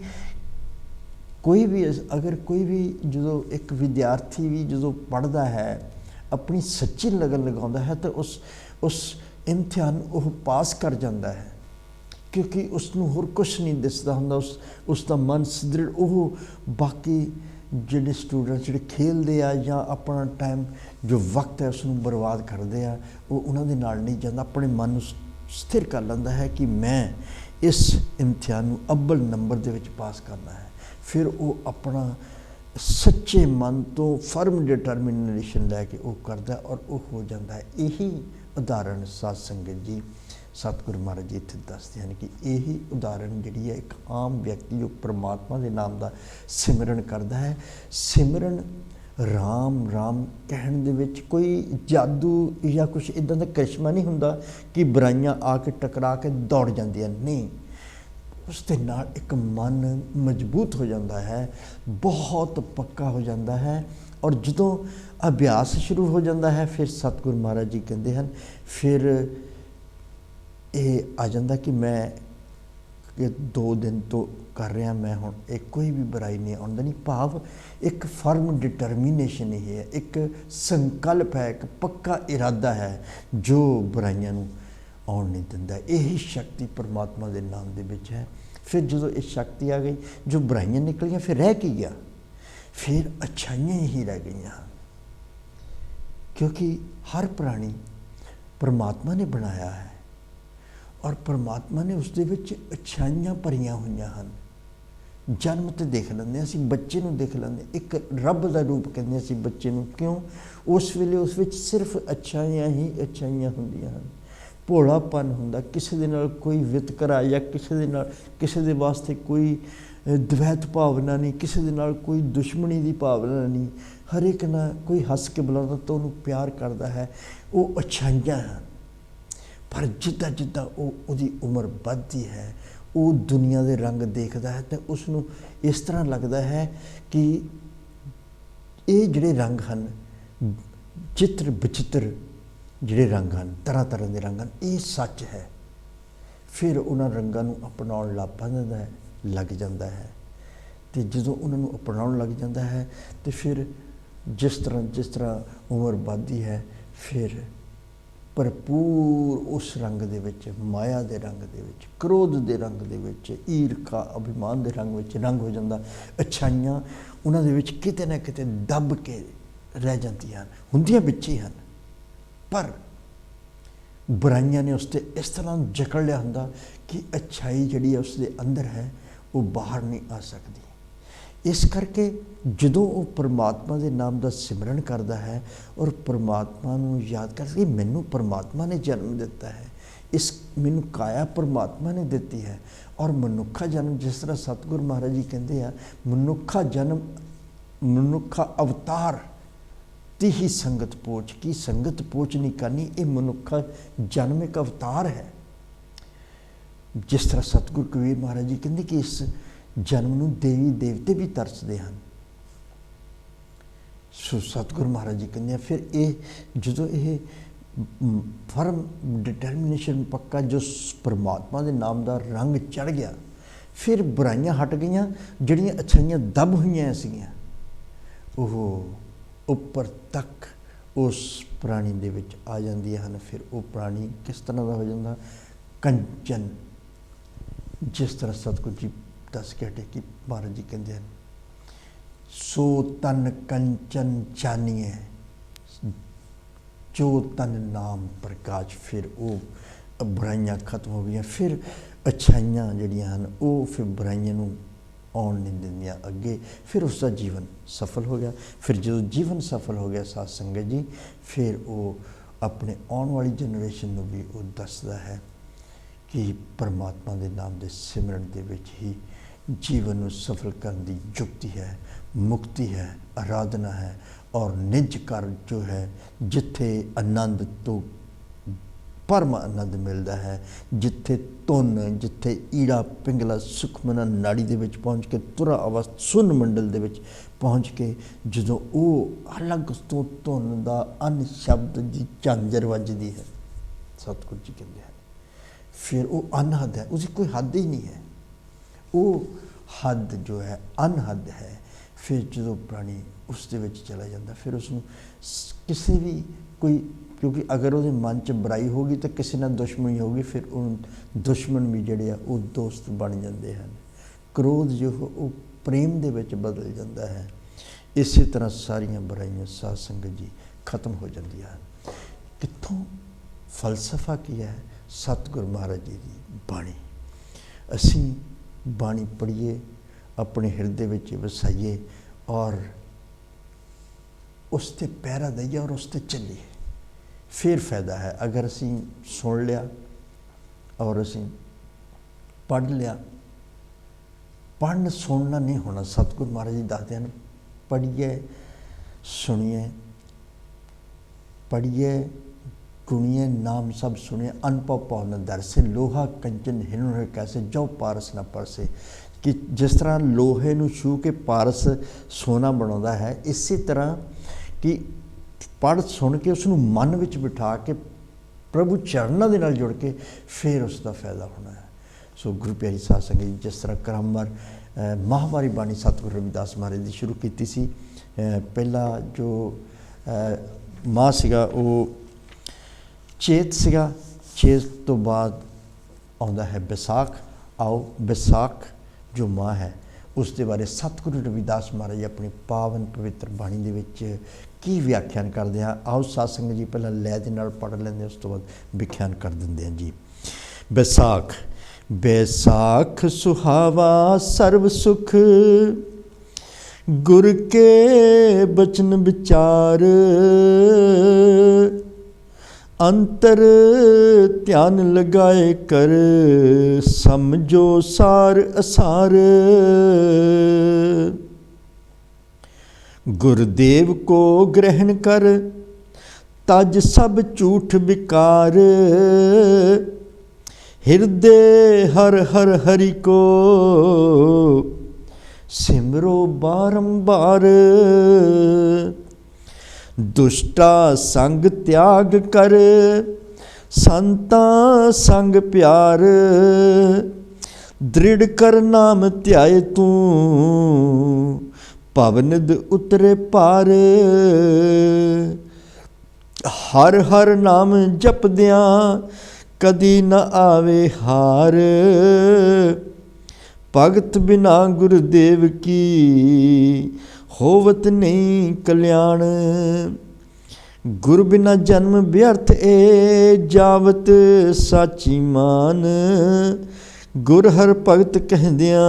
कोई भी जो एक विद्यार्थी भी जो पढ़ता है, अपनी सच्ची लगन लगाता है, तो उस इम्तिहान वो पास कर जाता है, क्योंकि उसनूं होर कुछ नहीं दिसदा हुंदा। उसका मन सुदृढ़। वो बाकी जिहड़े स्टूडेंट्स जिहड़े खेलते आ या अपना टाइम जो वक्त है उसनूं बर्बाद करते हैं, वो उन्हां दे नाल नहीं जाता। अपने मन नूं स्थिर कर लैंदा है कि मैं इस इम्तिहान नूं अव्वल नंबर दे विच पास करना है। फिर वो अपना सच्चे मन तो फर्म डिटरमिनेशन लैके वो करता है, और वो हो जाता है। यही उदाहरण साध संगत जी सतगुरु महाराज जी इत्थे दसदे हैं कि यही उदाहरण जिहड़ी है, एक आम व्यक्ति जो परमात्मा के नाम का सिमरन करता है। सिमरन राम राम कहण दे विच कोई जादू या कुछ इदां दा करिश्मा नहीं हुंदा कि बुराइयां आके टकरा के दौड़ जांदियां। नहीं, उसके नाल एक मन मजबूत हो जाता है, बहुत पक्का हो जाता है। और जदों अभ्यास शुरू हो जाता है, फिर सतगुरु महाराज जी कहते हैं, फिर ये आ जाता कि मैं 2 दिन तो कर रहा, मैं हुण एक कोई भी बुराई नहीं आउंदा नहीं। भाव एक फर्म डिटरमिनेशन ही है, एक संकल्प है, एक पक्का इरादा है जो बुराइयां नूं आउण नहीं दिंदा। यही शक्ति परमात्मा के नाम दे विच है। फिर जो ये शक्ति आ गई, जो बुराइयां निकलियां, फिर रह की गया, फिर अच्छाइयां ही रह गई, क्योंकि हर प्राणी परमात्मा ने बनाया है, और परमात्मा ने उस दे विच अच्छाइयां भरियां हुईयां हन। जन्म तो देख लेंदे, असीं बच्चे नूं देख लेंदे, एक रब का रूप कहंदे असीं बच्चे नूं। क्यों? उस वेले उस विच सिर्फ अच्छाइयां ही अच्छाइयां हुंदियां हन। भोलापन हुंदा, किसी दे नाल कोई वितकरा या किसी दे वास्ते कोई द्वैत भावना नहीं, किसी दे नाल कोई दुश्मनी की भावना नहीं। हर एक नाल कोई हस के बुलाता तो उन्होंने प्यार करता है, वो अच्छाइयां हैं। पर जिद्दां जिद्दां उहदी उम्र बढ़ती है, वो दुनिया के रंग देखता है, तो उसनूं इस तरह लगता है कि ये जिहड़े रंग हैं, चित्र विचित्र जिहड़े रंग हैं, तरह तरह के रंग हैं, ये सच है। फिर उन्हां रंगां नूं अपनाउण लग जाता है। तो जो उन्होंने अपनाउण लग जाता है, तो फिर जिस तरह उम्र बढ़ती है, फिर भरपूर उस रंग दे विच, माया के रंग दे विच, क्रोध के रंग दे विच, ईरखा अभिमान के रंग विच रंग हो जाता। अच्छाइयां उन्हां दे विच किते ना किते दब के रह जांदियां, हुंदियां विच ही हन, पर बुराइयां ने उसते इस तरह जकड़ लिया हुंदा कि अच्छाई जिहड़ी है उसके अंदर है, वो बाहर नहीं आ सकती। इस करके जदों वो परमात्मा के नाम का सिमरन करता है और परमात्मा नूं याद कर कि मैनू परमात्मा ने जन्म दिता है, इस मैनू काया परमात्मा ने दी है, और मनुखा जन्म जिस तरह सतगुरु महाराज जी कहते हैं, मनुखा जन्म मनुखा अवतार ती ही संगत पोच की। संगत पोच नहीं करनी, ये मनुखा जन्म एक अवतार है। जिस तरह सतगुरु कबीर महाराज जी कहते कि इस जन्म नूं देवी देवते भी तरसते हैं। सो सतगुरु महाराज जी कहते हैं, फिर ये जो ये फर्म डिटरमिनेशन पक्का जो परमात्मा के नाम का रंग चढ़ गया, फिर बुराइयां हट गई, जड़ियाँ अच्छाइयां दब हुई सीगियां, वो उपर तक उस प्राणी दे विच आ जांदियां हन। फिर वो प्राणी किस तरह का हो जाता, कंचन, जिस तरह सतगुरु जी दस के हटे कि महाराज जी कहते हैं, सो तन कंचन जानिए जो तन नाम प्रकाश। फिर वो बुराइयां खत्म हो गई, फिर अच्छाइयां जड़ियां हैं वो फिर बुराइयां नूं आउण नहीं दिंदियां अगे, फिर उसका जीवन सफल हो गया। फिर जो जीवन सफल हो गया साध संगत जी, फिर वो अपने आने वाली जनरेशन नूं भी वो दसदा है कि परमात्मा के नाम के सिमरन दे विच ही जीवन नूं सफल करने की युक्ति है, मुक्ति है, आराधना है और निज कर जो है जिथे आनंद तो परम आनंद मिलता है, जिथे धुन, जिथे ईड़ा पिंगला सुखमना नाड़ी दे विच पहुँच के तुरा अवस्था सुन मंडल दे विच पहुँच के जो वो अलग तो धुन का अन शब्द की झांझर वजदी है, सतगुरु जी कहते हैं, फिर वो अनहद है, उसकी कोई हद ही नहीं है, वो हद जो है अनहद है। फिर जो प्राणी उस दे विच चला जाता, फिर उसनूं किसी भी कोई, क्योंकि अगर वो मन च बुराई होगी तो किसी ना दुश्मनी होगी, फिर उन दुश्मन भी जोड़े वो दोस्त बन जाते हैं। क्रोध जो वो प्रेम दे विच बदल जाता है। इसी तरह सारिया बुराइयां साध संगत जी खत्म हो जांदियां हैं। कित्थों फलसफा की है, सतगुरु महाराज जी की बाणी। असी बाणी पढ़िए, अपने हिरदे विच वसाइए और उस ते पैरा दईए और उस ते चलिए, फिर फायदा है। अगर असी सुन लिया और असी पढ़ लिया, पढ़ना सुनना नहीं होना। सतगुरु महाराज जी दसते हैं, पढ़िए सुनिए, पढ़िए गुणिए नाम सब सुनिए, अनपव पवन दरसे, लोहा कंचन हिन कैसे जो पारस न परसे। कि जिस तरह लोहे नूं छू के पारस सोना बनाता है, इसी तरह कि पढ़ सुन के उसनूं मन विच बिठा के प्रभु चरणों के नाल जुड़ के फिर उसका फायदा होना है। सो गुरु प्यारी साध संगत जी, जिस तरह क्रमवार माहवारी बाणी सतगुरु रविदास महाराज जी शुरू की सी। पहला जो माह सीगा वो चेत सीगा, चेत तो बाद आउंदा है बैसाख। आओ बैसाख जो माह है उस दे बारे सतगुरु रविदास महाराज अपनी पावन पवित्र बाणी दे विच की व्याख्यान करते हैं। आओ साध संगत जी पहला लय दे नाल पढ़ लेंदे, उस तो बाद व्याख्यान कर दिंदे हैं जी। बैसाख, बैसाख सुहावा सर्व सुख, गुर के बचन विचार, अंतर ध्यान लगाए कर, समझो सार असार। गुरुदेव को ग्रहण कर, तज सब झूठ विकार, हृदय हर हर हरि को, सिमरो बारंबार। दुष्टा संग त्याग कर, संता संग प्यार, दृढ़ कर नाम ध्याए तू, पवनद उतरे पार। हर हर नाम जपद्या, कदी न आवे हार, भगत बिना गुरुदेव की, होवत नहीं कल्याण। गुरु बिना जन्म व्यर्थ ए, जावत साची मान, गुर हर भगत कहद्या,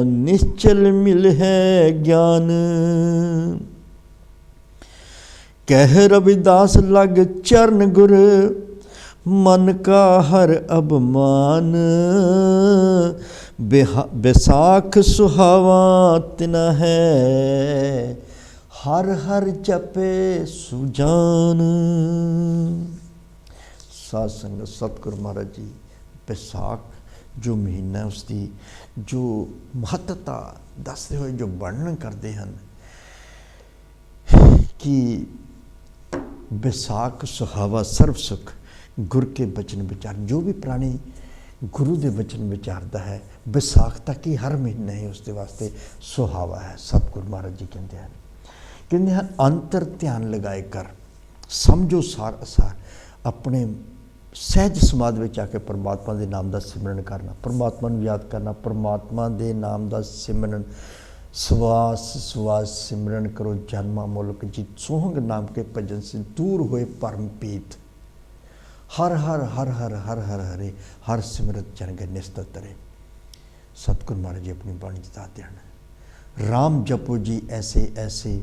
निश्चल मिल है ज्ञान। कह रविदास लग चरण गुर, मन का हर अभिमान, बैसाख सुहावा तिना है, हर हर जपे सुजान। साध संगत सतगुरु महाराज जी बैसाख जो महीना है उसकी जो महत्ता दसते हुए जो वर्णन करते हैं कि बैसाख सुहावा सर्व सुख, गुरु के बचन विचार। जो भी प्राणी गुरु के वचन विचारता है बैसाख तक ही हर महीना ही उसके वास्ते सुहावा है। सतगुरु महाराज जी कहते हैं कहते हैं अंतर ध्यान लगाए कर, समझो सार असार, अपने सहज समाज में आके परमात्मा के नाम का सिमरन करना, परमात्मा को याद करना, परमात्मा के नाम का सिमरन, सवास सवास सिमरन करो जन्मा मुल्क जी, सोहंग नाम के भजन से दूर हुए परम पीत, हर हर हर हर हर हर हरे हर सिमरत जन गए निस्तर तरे। सतगुरु महाराज जी अपनी बाणी बताते हैं, राम जपो जी ऐसे ऐसे,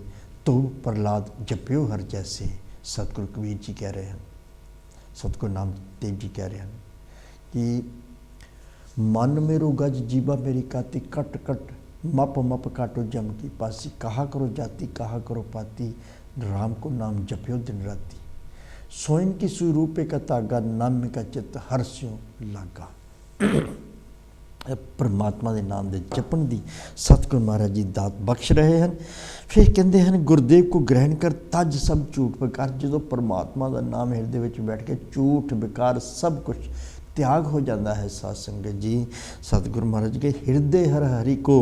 तो प्रहलाद जप्यो हर जैसे। सतगुरु कबीर जी कह रहे हैं, सतगुरु नामदेव जी कह रहे हैं कि मन मेरो गज जीवा मेरी काती, कट कट मप मप काटो जम की पासी, कहा करो जाति कहा करो पाती, राम को नाम जप्यो दिन राती, सोइन की सुई रूपे का तागा, नाम का चित्त हर्ष्यों लागा। परमात्मा के नाम के जपन की सतगुरु महाराज जी दात बख्श रहे हैं। फिर कहते हैं गुरदेव को ग्रहण कर तज सब झूठ बेकार, जो परमात्मा का नाम हृदय में बैठ के झूठ बेकार सब कुछ त्याग हो जाता है। साध संगत जी, सतगुरु महाराज के हृदय हर हरि को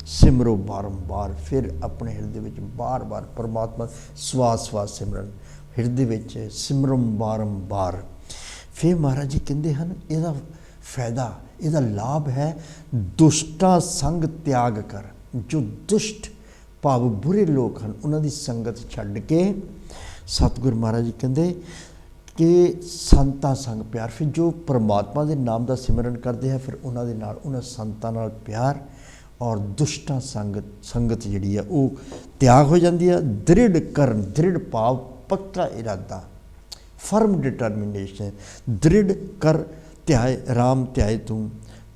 सिमरो बारंबार, फिर अपने हृदय में बार बार परमात्मा स्वास स्वास सिमरन, हृदय में सिमरो बारंबार। फिर महाराज जी कहते हैं इसका फायदा, इसका लाभ है, दुष्टा संग त्याग कर, जो दुष्ट भाव बुरे लोग हैं उन्होंने संगत छड्ड के, सतगुरु महाराज जी कहते कि संतां संग प्यार, फिर जो परमात्मा के नाम का सिमरन करते हैं फिर उन्होंने नाल उन्होंने संतां नाल प्यार, और दुष्टां संगत जिहड़ी है वो त्याग हो जाती है। दृढ़ करन, दृढ़ भाव, पक्का इरादा, फर्म डिटर्मिनेशन, दृढ़ कर ध्याय राम ध्याय तू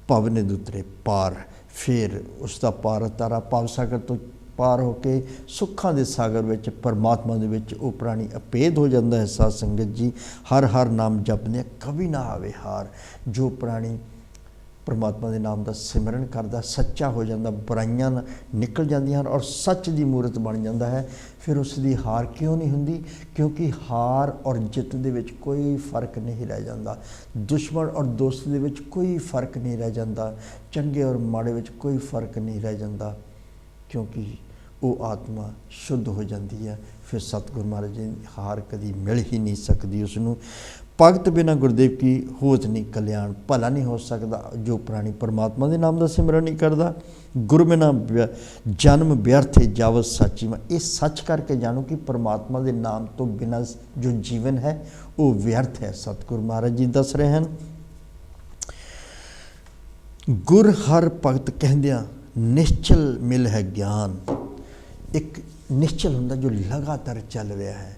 पवने दूतरे पार, फिर उसका पार तारा भव सागर तो पार होके सुखां दे सागर विच परमात्मा दे विच वो प्राणी अभेद हो जाता है। साध संगत जी, हर हर नाम जपने कभी ना आवे हार, जो प्राणी परमात्मा के नाम का सिमरन करता सच्चा हो जाता, बुराइयां निकल जांदियां और सच की मूर्त बन जाता है। फिर उसकी हार क्यों नहीं हुंदी? क्योंकि हार और जित दे विच कोई फर्क नहीं रह जाता, दुश्मन और दोस्त दे विच कोई फर्क नहीं रह जाता, चंगे और माड़े विच कोई फर्क नहीं रह जाता, क्योंकि वो आत्मा शुद्ध हो जाती है। फिर सतगुरु महाराज जी हार कभी मिल ही नहीं सकती उसनों। भगत बिना गुरदेव की होत नहीं कल्याण, भला नहीं हो सकता जो प्राणी परमात्मा के नाम का सिमरन नहीं करता। गुरु बिना जन्म व्यर्थ है जावत सच्ची में, ये सच करके जानो कि परमात्मा के नाम तो बिना जो जीवन है वो व्यर्थ है। सतगुरु महाराज जी दस रहे हैं, गुर हर भगत कहंदियां निश्चल मिल है ज्ञान। एक निश्चल हुंदा जो लगातार चल रहा है।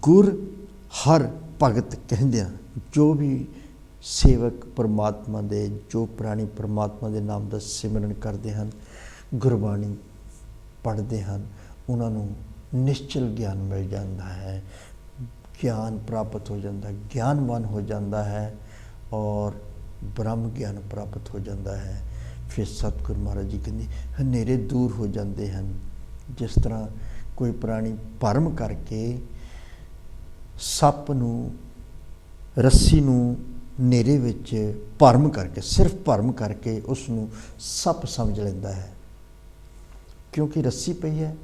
गुर हर भगत कहंदियां, जो भी सेवक परमात्मा दे, जो प्राणी परमात्मा के नाम का सिमरन करते हैं, गुरबाणी पढ़ते हैं, उन्होंने निश्चल ज्ञान मिल जाता है, ज्ञान प्राप्त हो जाता है, ज्ञानवान हो जाता है और ब्रह्म ज्ञान प्राप्त हो जाता है। फिर सतगुरु महाराज जी कहते हनेरे दूर हो जाते हैं। जिस तरह कोई प्राणी भरम करके सप नूं रस्सी नूं नेरे विच भरम करके, सिर्फ भरम करके उसनूं सप समझ लेंदा है, क्योंकि रस्सी पई है,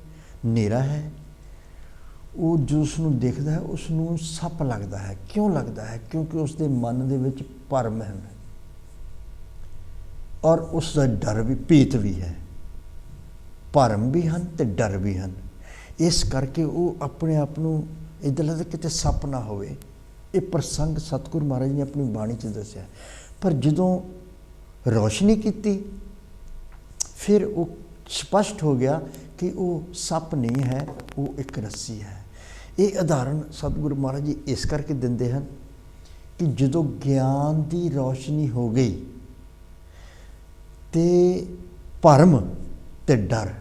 नेरा है, वो जो उसनूं देखदा है उसनूं सप लगदा है। क्यों लगदा है? क्योंकि उसके मन दे विच भरम है और उसका डर भी, भीत भी है, भरम भी हैं तो डर भी हैं। इस करके वो अपने आप को इधर लगता किते सप ना होवे। ये प्रसंग सतगुरु महाराज ने अपनी बाणी च दस्या, पर जदों रोशनी की फिर वो स्पष्ट हो गया कि वो सप नहीं है, वो एक रस्सी है। ये उदाहरण सतगुरु महाराज जी इस करके दिंदे हैं कि जदों ज्ञान की रोशनी हो गई तो भरम ते डर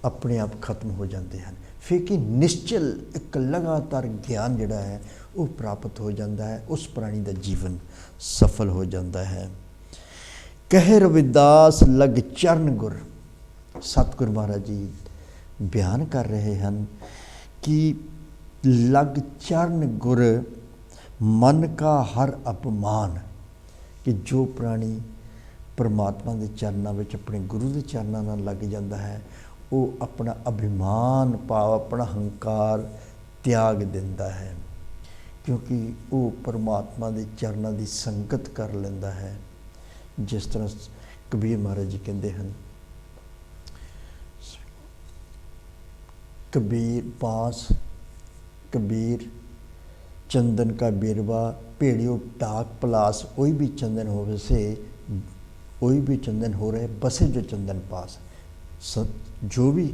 अपने आप खत्म हो जाते हैं। फिर कि निश्चल एक लगातार ज्ञान जिहड़ा है वो प्राप्त हो जाता है, उस प्राणी का जीवन सफल हो जाता है। कह रविदास लग चरण गुर, सतगुरु महाराज जी बयान कर रहे हैं कि लग चरण गुर मन का हर अपमान, कि जो प्राणी परमात्मा के चरणों में अपने गुरु के चरणों नाल लग जाता है वो अपना अभिमान भाव अपना हंकार त्याग दिंदा है, क्योंकि वो परमात्मा के चरणों की संगत कर लेंदा है। जिस तरह कबीर महाराज जी कहते हैं, कबीर बांस कबीर चंदन का बेरवा भेड़ियो टाक पलास, वही भी चंदन हो वैसे वही भी चंदन हो रहे बसे जो चंदन पास। जो भी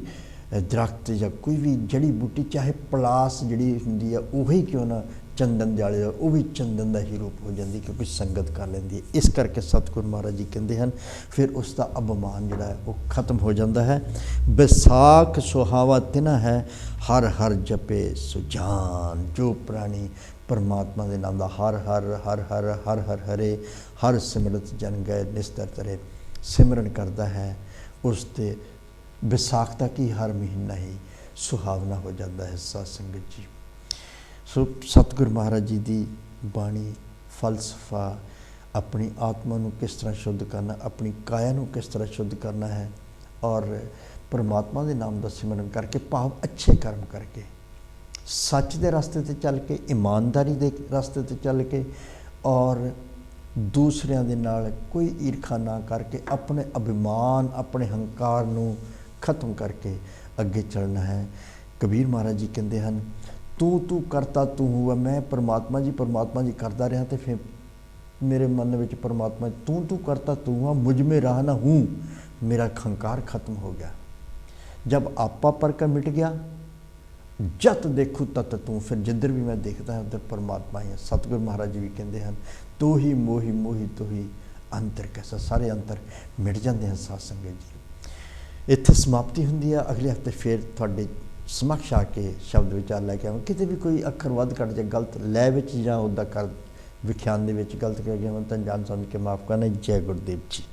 दरख्त या कोई भी जड़ी बूटी चाहे पलास जी होंगी है वही क्यों ना चंदन जाले वो भी चंदन का ही रूप हो जाती, क्योंकि संगत कर लेंदी है। इस करके सतगुरु महाराज जी कहते हैं फिर उसका अभिमान जोड़ा है वो खत्म हो जाता है। बैसाख सुहावा तिना है हर हर जपे सुजान, जो प्राणी परमात्मा के नाम का हर हर हर हर हर हर हरे हर सिमरत जन गए निस्तर तरे सिमरन करता है, उसते बैसाख तक ही हर महीना ही सुहावना हो जाता है। साध संगत जी, सो सतगुरु महाराज जी की बाणी फलसफा अपनी आत्मा को किस तरह शुद्ध करना, अपनी काया को किस तरह शुद्ध करना है, और परमात्मा के नाम का सिमरन करके भाव अच्छे कर्म करके सच के रास्ते ते चल के ईमानदारी के रास्ते ते चल के और दूसरिया के नाल कोई ईर्खा ना करके अपने अभिमान अपने हंकार को खत्म करके अगे चलना है। कबीर महाराज जी कहते हैं तू तू करता तू हुआ, मैं परमात्मा जी करता रहा, तो फिर मेरे मन में परमात्मा तू करता तू हुआ, मुझ में रहा ना हूँ, मेरा हंकार खत्म हो गया। जब आपा पर का मिट गया, जत देखूँ तत तू, फिर जिधर भी मैं देखता है उधर परमात्मा ही है। सतगुरु महाराज जी भी कहते हैं तो ही मोही मोही तो ही अंतर कैसा, सारे अंतर मिट जाते हैं। साध संगत जी, इत्थे समाप्ति होंदी है। अगले हफ्ते फिर थोड़े समक्ष आके शब्द विचार लैके आवां। किते भी कोई अखर वध घट जाए गलत लै विच जां उदा कर विख्यान दे विच गलत कर गया, मैं तो जान समझ के माफ़ करना। जय गुरुदेव जी।